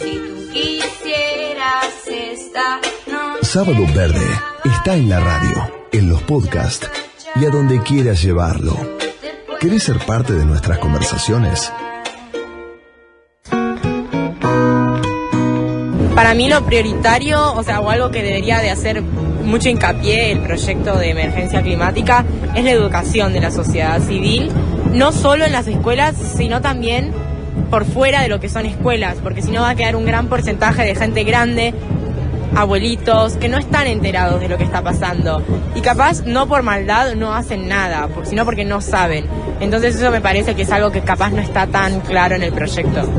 Si tú quisieras esta noche. Sábado Verde está en la radio, en los podcasts y a donde quieras llevarlo. ¿Querés ser parte de nuestras conversaciones? Para mí lo prioritario, o algo que debería de hacer mucho hincapié el proyecto de emergencia climática es la educación de la sociedad civil, no solo en las escuelas, sino también por fuera de lo que son escuelas, porque si no va a quedar un gran porcentaje de gente grande, abuelitos, que no están enterados de lo que está pasando y capaz no por maldad no hacen nada, sino porque no saben. Entonces eso me parece que es algo que capaz no está tan claro en el proyecto.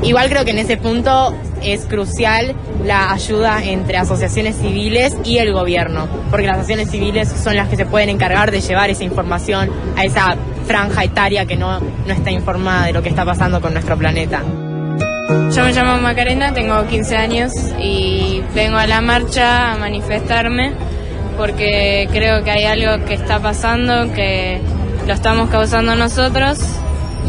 Igual creo que en ese punto es crucial la ayuda entre asociaciones civiles y el gobierno, porque las asociaciones civiles son las que se pueden encargar de llevar esa información a esa franja etaria que no está informada de lo que está pasando con nuestro planeta. Yo me llamo Macarena, tengo 15 años y vengo a la marcha a manifestarme porque creo que hay algo que está pasando, que lo estamos causando nosotros,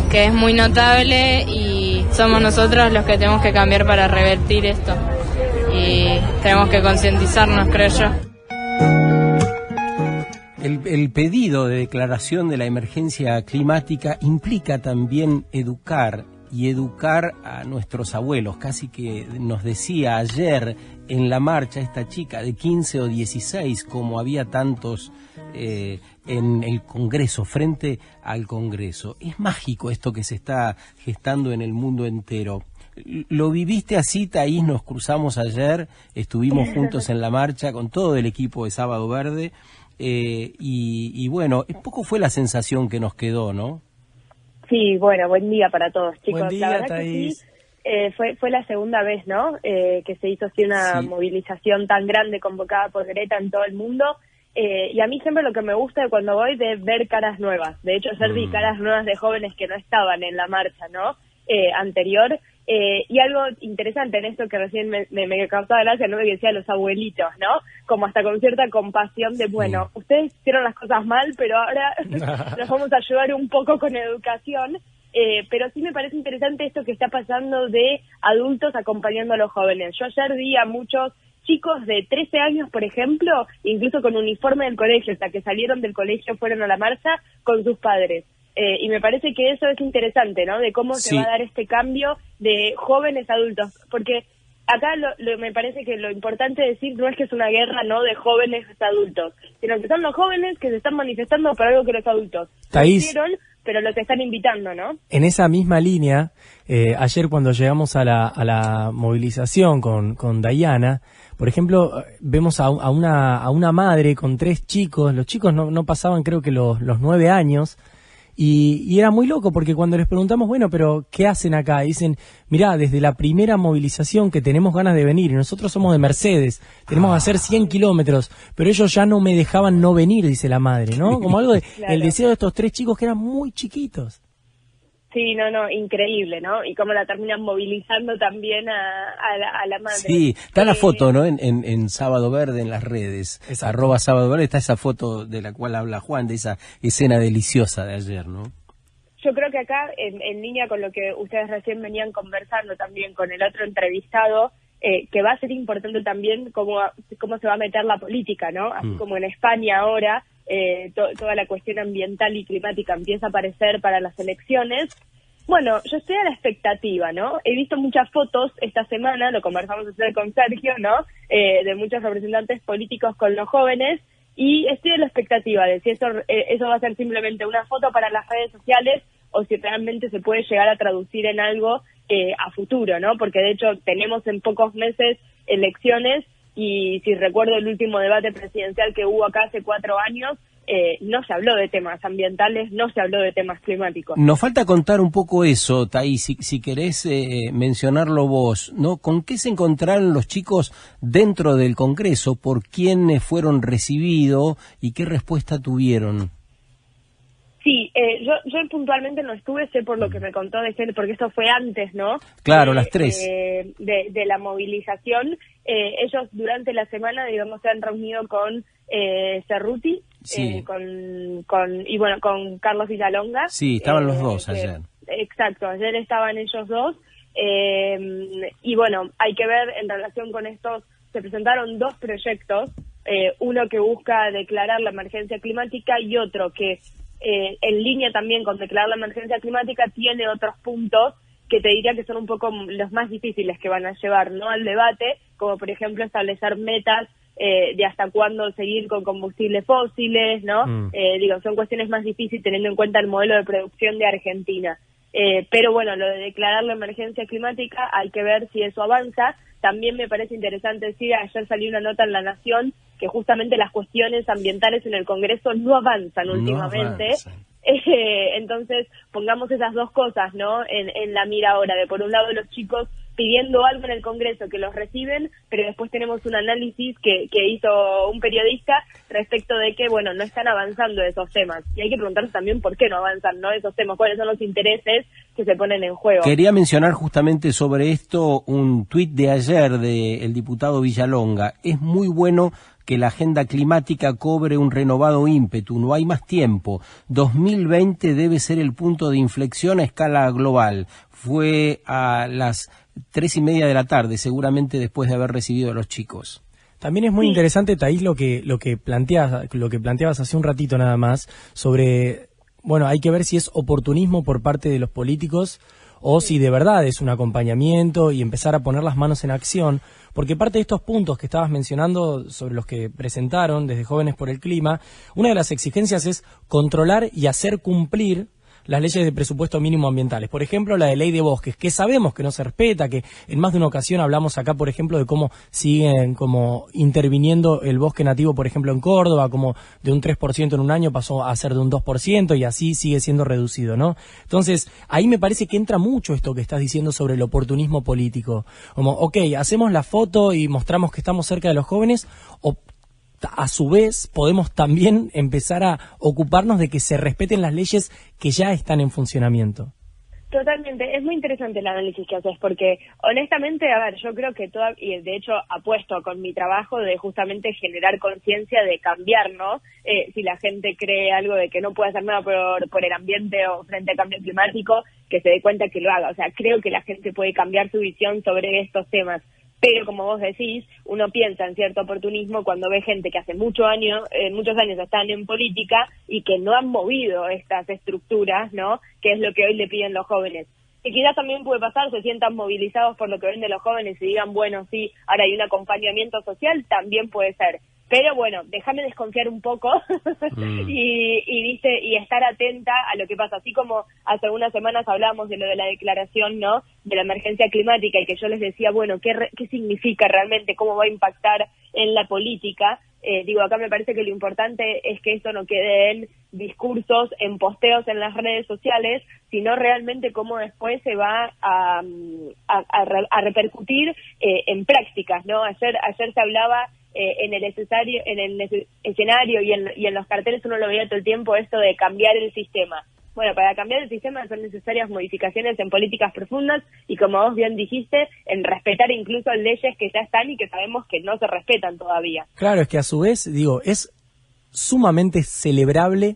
que es muy notable y somos nosotros los que tenemos que cambiar para revertir esto y tenemos que concientizarnos, creo yo. El pedido de declaración de la emergencia climática implica también educar a nuestros abuelos. Casi que nos decía ayer en la marcha esta chica de 15 o 16, como había tantos en el Congreso, frente al Congreso. Es mágico esto que se está gestando en el mundo entero. ¿Lo viviste así, Thaís? Nos cruzamos ayer, estuvimos juntos en la marcha con todo el equipo de Sábado Verde y bueno, poco fue la sensación que nos quedó, ¿no? Sí, bueno, buen día para todos, chicos. Buen día, la verdad Thaís. Que sí, fue la segunda vez, ¿no? Que se hizo así una movilización tan grande convocada por Greta en todo el mundo. Y a mí siempre lo que me gusta de cuando voy de ver caras nuevas. De hecho, ayer vi caras nuevas de jóvenes que no estaban en la marcha, ¿no? Anterior. Y algo interesante en esto que recién me causaba gracia, ¿no? Que decía los abuelitos, ¿no? Como hasta con cierta compasión de, bueno, ustedes hicieron las cosas mal, pero ahora nos vamos a ayudar un poco con educación. Pero sí me parece interesante esto que está pasando de adultos acompañando a los jóvenes. Yo ayer vi a muchos chicos de 13 años, por ejemplo, incluso con uniforme del colegio, hasta que salieron del colegio, fueron a la marcha con sus padres. Y me parece que eso es interesante, ¿no? De cómo se va a dar este cambio de jóvenes a adultos. Porque acá me parece que lo importante decir no es que es una guerra, ¿no?, de jóvenes a adultos, sino que son los jóvenes que se están manifestando por algo que los adultos no hicieron, pero los están invitando, ¿no? En esa misma línea, ayer cuando llegamos a la movilización con Dayana, por ejemplo, vemos a una madre con 3 chicos. Los chicos no pasaban, creo que los 9 años. Y era muy loco porque cuando les preguntamos, bueno, pero ¿qué hacen acá? Y dicen, mirá, desde la primera movilización que tenemos ganas de venir, y nosotros somos de Mercedes, tenemos que hacer 100 kilómetros, pero ellos ya no me dejaban no venir, dice la madre, ¿no? Como algo de Claro. el deseo de estos 3 chicos que eran muy chiquitos. Sí, no, increíble, ¿no? Y cómo la terminan movilizando también a la madre. Sí, está la foto, ¿no? En Sábado Verde, en las redes. Exacto. @Sábado Verde, está esa foto de la cual habla Juan, de esa escena deliciosa de ayer, ¿no? Yo creo que acá, en línea con lo que ustedes recién venían conversando también con el otro entrevistado, que va a ser importante también cómo se va a meter la política, ¿no? Así como en España ahora, toda la cuestión ambiental y climática empieza a aparecer para las elecciones. Bueno, yo estoy a la expectativa, ¿no? He visto muchas fotos esta semana, lo conversamos ayer con Sergio, ¿no? De muchos representantes políticos con los jóvenes, y estoy a la expectativa de si eso va a ser simplemente una foto para las redes sociales o si realmente se puede llegar a traducir en algo a futuro, ¿no? Porque de hecho tenemos en pocos meses elecciones y si recuerdo el último debate presidencial que hubo acá hace 4 años, no se habló de temas ambientales, no se habló de temas climáticos. Nos falta contar un poco eso, Thaís, si querés mencionarlo vos, ¿no? ¿Con qué se encontraron los chicos dentro del Congreso? ¿Por quiénes fueron recibidos y qué respuesta tuvieron? Sí, yo puntualmente no estuve, sé por lo que me contó de gente, porque esto fue antes, ¿no? Claro, las 3. De la movilización. Ellos durante la semana, digamos, se han reunido con Cerruti, Sí. con Carlos Villalonga. Sí, estaban los dos ayer. Exacto, ayer estaban ellos dos. Y Y bueno, hay que ver en relación con estos, se presentaron 2 proyectos, uno que busca declarar la emergencia climática y otro que en línea también con declarar la emergencia climática tiene otros puntos que te diría que son un poco los más difíciles que van a llevar, ¿no?, al debate, como por ejemplo establecer metas de hasta cuándo seguir con combustibles fósiles, ¿no? Son cuestiones más difíciles teniendo en cuenta el modelo de producción de Argentina. Pero bueno, lo de declarar la emergencia climática, hay que ver si eso avanza. También me parece interesante decir, ayer salió una nota en La Nación, que justamente las cuestiones ambientales en el Congreso no avanzan últimamente. Entonces, pongamos esas 2 cosas, ¿no?, en la mira ahora, de por un lado los chicos pidiendo algo en el Congreso que los reciben, pero después tenemos un análisis que hizo un periodista respecto de que, bueno, no están avanzando esos temas. Y hay que preguntarse también por qué no avanzan, ¿no?, esos temas, cuáles son los intereses que se ponen en juego. Quería mencionar justamente sobre esto un tuit de ayer del diputado Villalonga. Es muy bueno que la agenda climática cobre un renovado ímpetu, no hay más tiempo. 2020 debe ser el punto de inflexión a escala global. Fue a las 3:30 de la tarde, seguramente después de haber recibido a los chicos. También es muy interesante, Thaís, lo que planteabas hace un ratito nada más, sobre, bueno, hay que ver si es oportunismo por parte de los políticos o si de verdad es un acompañamiento y empezar a poner las manos en acción, porque parte de estos puntos que estabas mencionando, sobre los que presentaron desde Jóvenes por el Clima, una de las exigencias es controlar y hacer cumplir las leyes de presupuesto mínimo ambientales. Por ejemplo, la de ley de bosques, que sabemos que no se respeta, que en más de una ocasión hablamos acá, por ejemplo, de cómo siguen como interviniendo el bosque nativo, por ejemplo, en Córdoba, como de un 3% en un año pasó a ser de un 2% y así sigue siendo reducido, ¿no? Entonces, ahí me parece que entra mucho esto que estás diciendo sobre el oportunismo político. Como, ok, hacemos la foto y mostramos que estamos cerca de los jóvenes, o a su vez podemos también empezar a ocuparnos de que se respeten las leyes que ya están en funcionamiento. Totalmente, es muy interesante el análisis que haces, porque honestamente, a ver, yo creo que y de hecho apuesto con mi trabajo de justamente generar conciencia de cambiar, ¿no? Si la gente cree algo de que no puede hacer nada por el ambiente o frente al cambio climático, que se dé cuenta que lo haga. O sea, creo que la gente puede cambiar su visión sobre estos temas. Pero como vos decís, uno piensa en cierto oportunismo cuando ve gente que hace muchos años están en política y que no han movido estas estructuras, ¿no?, que es lo que hoy le piden los jóvenes. Y quizás también puede pasar, se sientan movilizados por lo que ven de los jóvenes y digan, bueno, sí, ahora hay un acompañamiento social, también puede ser. Pero bueno, déjame desconfiar un poco y estar atenta a lo que pasa. Así como hace unas semanas hablábamos de lo de la declaración, ¿no?, de la emergencia climática, y que yo les decía, bueno, ¿qué significa realmente? ¿Cómo va a impactar en la política? Acá me parece que lo importante es que esto no quede en discursos, en posteos en las redes sociales, sino realmente cómo después se va a repercutir en prácticas, ¿no? Ayer se hablaba en el escenario y en los carteles, uno lo veía todo el tiempo, esto de cambiar el sistema. Bueno, para cambiar el sistema son necesarias modificaciones en políticas profundas y, como vos bien dijiste, en respetar incluso leyes que ya están y que sabemos que no se respetan todavía. Claro, es que a su vez, es sumamente celebrable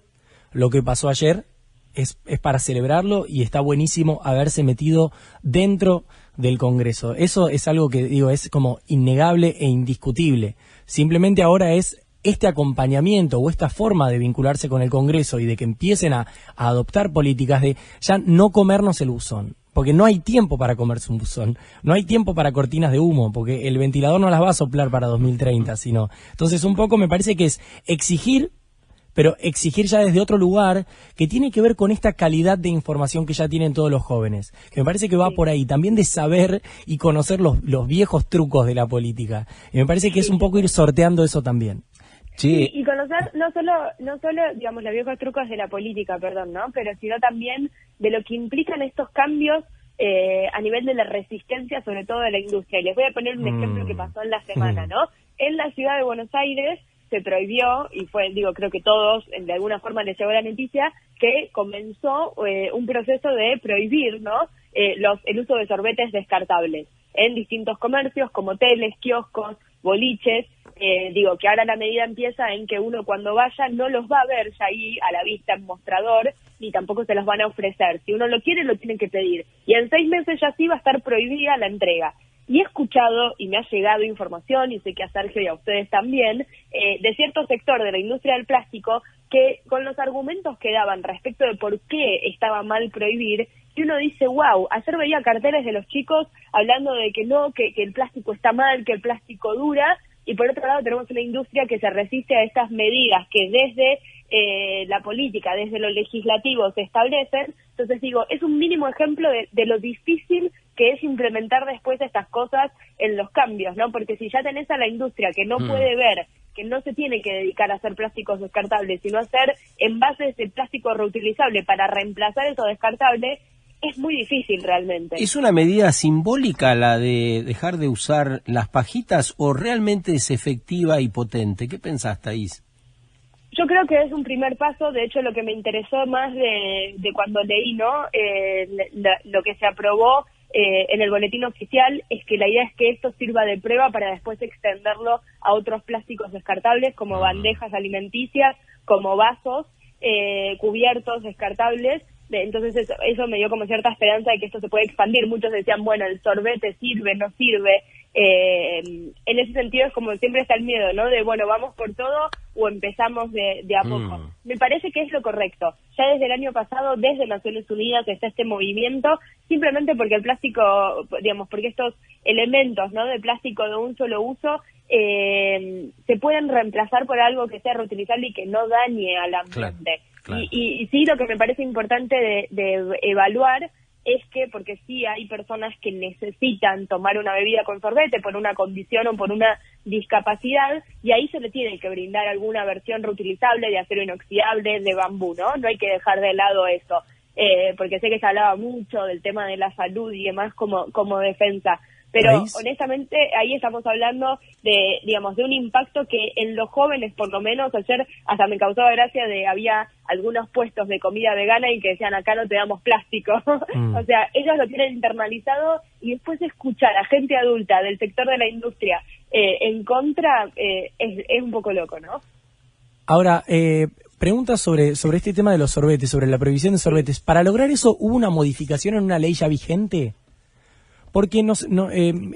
lo que pasó ayer, es para celebrarlo y está buenísimo haberse metido dentro del Congreso. Eso es algo que, es como innegable e indiscutible. Simplemente ahora es este acompañamiento o esta forma de vincularse con el Congreso y de que empiecen a adoptar políticas de ya no comernos el buzón, porque no hay tiempo para comerse un buzón, no hay tiempo para cortinas de humo, porque el ventilador no las va a soplar para 2030, sino. Entonces un poco me parece que es exigir, pero exigir ya desde otro lugar, que tiene que ver con esta calidad de información que ya tienen todos los jóvenes, que me parece que va por ahí, también de saber y conocer los viejos trucos de la política, y me parece que es un poco ir sorteando eso también. Sí. Y conocer no solo digamos los viejos trucos de la política, ¿no?, pero sino también de lo que implican estos cambios a nivel de la resistencia, sobre todo de la industria. Y les voy a poner un ejemplo que pasó en la semana, ¿no? En la ciudad de Buenos Aires se prohibió, y creo que todos de alguna forma les llegó la noticia, que comenzó un proceso de prohibir, ¿no?, el uso de sorbetes descartables en distintos comercios como hoteles, kioscos, boliches. Que ahora la medida empieza en que uno cuando vaya no los va a ver ya ahí a la vista en mostrador, ni tampoco se los van a ofrecer. Si uno lo quiere, lo tiene que pedir. Y en 6 meses ya sí va a estar prohibida la entrega. Y he escuchado, y me ha llegado información, y sé que a Sergio y a ustedes también, de cierto sector de la industria del plástico, que con los argumentos que daban respecto de por qué estaba mal prohibir, y uno dice, wow, ayer veía carteles de los chicos hablando de que no, que el plástico está mal, que el plástico dura, y por otro lado tenemos una industria que se resiste a estas medidas que desde la política, desde lo legislativo se establecen. Entonces digo, es un mínimo ejemplo de lo difícil que es implementar después estas cosas en los cambios, ¿no? Porque si ya tenés a la industria que no puede ver que no se tiene que dedicar a hacer plásticos descartables, sino a hacer envases de plástico reutilizable para reemplazar eso descartable, es muy difícil realmente. ¿Es una medida simbólica la de dejar de usar las pajitas o realmente es efectiva y potente? ¿Qué pensás, Thaís? Yo creo que es un primer paso. De hecho, lo que me interesó más de cuando leí, ¿no? Lo que se aprobó en el boletín oficial es que la idea es que esto sirva de prueba para después extenderlo a otros plásticos descartables como bandejas alimenticias, como vasos, cubiertos descartables. Entonces eso me dio como cierta esperanza de que esto se puede expandir. Muchos decían, bueno, el sorbete sirve, no sirve. En ese sentido es como siempre está el miedo, ¿no? De, bueno, vamos por todo o empezamos de a poco. Me parece que es lo correcto. Ya desde el año pasado, desde Naciones Unidas, está este movimiento, simplemente porque el plástico, digamos, porque estos elementos, ¿no?, de plástico de un solo uso se pueden reemplazar por algo que sea reutilizable y que no dañe al ambiente. Claro. Y sí, lo que me parece importante de evaluar es que, porque sí hay personas que necesitan tomar una bebida con sorbete por una condición o por una discapacidad, y ahí se le tiene que brindar alguna versión reutilizable de acero inoxidable, de bambú, ¿no? No hay que dejar de lado eso, porque sé que se hablaba mucho del tema de la salud y demás como defensa. Pero honestamente ahí estamos hablando de, digamos, de un impacto que en los jóvenes, por lo menos, ayer hasta me causaba gracia había algunos puestos de comida vegana y que decían, acá no te damos plástico. O sea, ellos lo tienen internalizado, y después escuchar a gente adulta del sector de la industria en contra es un poco loco, ¿no? Ahora, pregunta sobre este tema de los sorbetes, sobre la prohibición de sorbetes. ¿Para lograr eso hubo una modificación en una ley ya vigente? Porque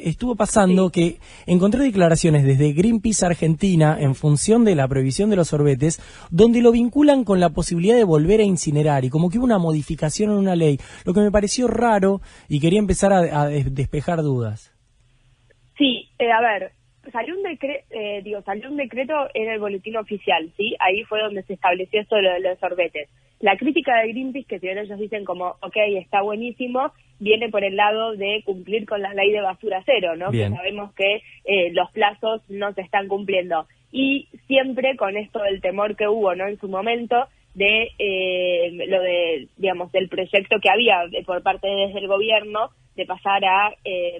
estuvo pasando que encontré declaraciones desde Greenpeace Argentina en función de la prohibición de los sorbetes, donde lo vinculan con la posibilidad de volver a incinerar, y como que hubo una modificación en una ley, lo que me pareció raro y quería empezar a despejar dudas. Sí, a ver, salió un decreto en el boletín oficial, ¿sí? Ahí fue donde se estableció esto de los sorbetes. La crítica de Greenpeace, que si bien ellos dicen como, ok, está buenísimo, viene por el lado de cumplir con la ley de basura cero, ¿no? Bien. Que sabemos que los plazos no se están cumpliendo. Y siempre con esto del temor que hubo, ¿no?, en su momento, de lo de, digamos, del proyecto que había por parte desde el gobierno de pasar a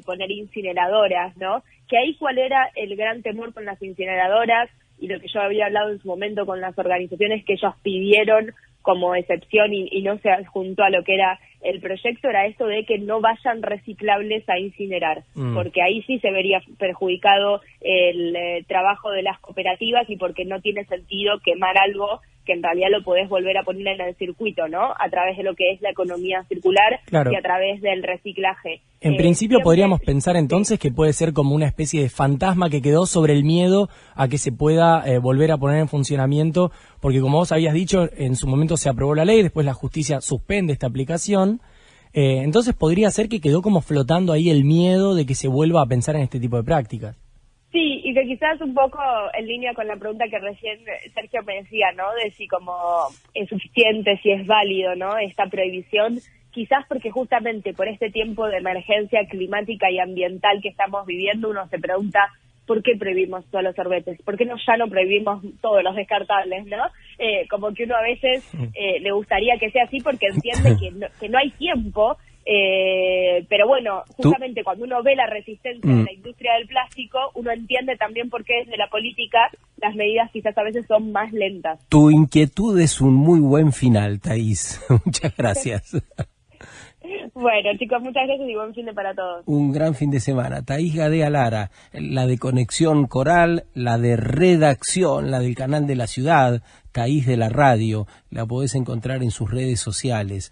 poner incineradoras, ¿no? Que ahí cuál era el gran temor con las incineradoras, y lo que yo había hablado en su momento con las organizaciones que ellos pidieron como excepción y no se adjuntó a lo que era el proyecto, era esto de que no vayan reciclables a incinerar, porque ahí sí se vería perjudicado el trabajo de las cooperativas, y porque no tiene sentido quemar algo que en realidad lo podés volver a poner en el circuito, ¿no? A través de lo que es la economía circular, claro, y a través del reciclaje. En principio podríamos pensar entonces que puede ser como una especie de fantasma que quedó sobre el miedo a que se pueda volver a poner en funcionamiento, porque como vos habías dicho, en su momento se aprobó la ley, después la justicia suspende esta aplicación, entonces podría ser que quedó como flotando ahí el miedo de que se vuelva a pensar en este tipo de prácticas. Sí, y que quizás un poco en línea con la pregunta que recién Sergio me decía, ¿no?, de si como es suficiente, si es válido, ¿no?, esta prohibición, quizás porque justamente por este tiempo de emergencia climática y ambiental que estamos viviendo, uno se pregunta, ¿por qué prohibimos todos los sorbetes? ¿Por qué ya no prohibimos todos los descartables, no? Como que uno a veces le gustaría que sea así porque entiende que no hay tiempo. Pero bueno, justamente cuando uno ve la resistencia de la industria del plástico, uno entiende también por qué desde la política las medidas quizás a veces son más lentas. Tu inquietud es un muy buen final, Thaís. Muchas gracias. Bueno, chicos, muchas gracias y buen fin de para todos. Un gran fin de semana. Thaís Gadea Lara, la de Conexión Coral, la de redacción, la del Canal de la Ciudad, Thaís de la Radio, la podés encontrar en sus redes sociales.